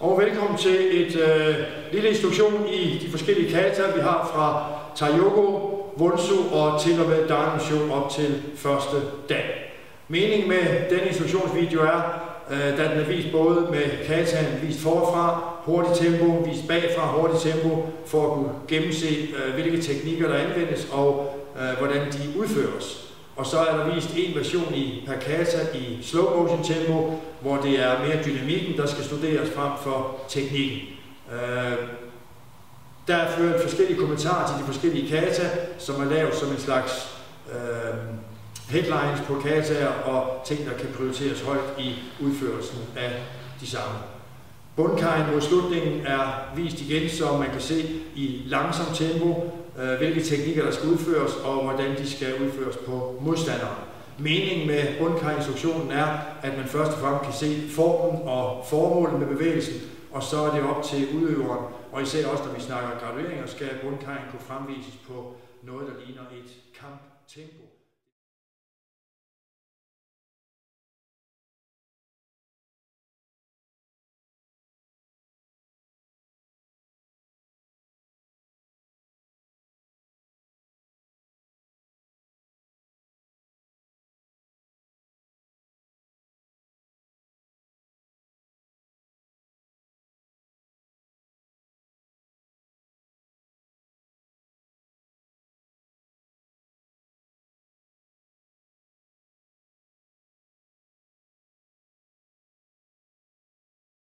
Og velkommen til et lille instruktion i de forskellige kata, vi har fra Taiyoko, Wunsu og til og med Daimyo op til første dag. Meningen med den instruktionsvideo er, da den er vist både med kataen vist forfra, hurtigt tempo, vist bagfra, hurtigt tempo, for at kunne gennemse, hvilke teknikker der anvendes og hvordan de udføres. Og så er der vist en version per kata i slow motion tempo, hvor det er mere dynamikken, der skal studeres frem for teknikken. Der er ført forskellige kommentarer til de forskellige kata, som er lavet som en slags headlines på kataer og ting, der kan prioriteres højt i udførelsen af de samme. Bundkajen mod slutningen er vist igen, så man kan se i langsomt tempo, hvilke teknikker der skal udføres og hvordan de skal udføres på modstanderen. Meningen med bundkajinstruktionen er, at man først og fremmest kan se formen og formålet med bevægelsen, og så er det op til udøveren, og især også når vi snakker gradueringer, skal bundkajen kunne fremvises på noget, der ligner et kamptempo.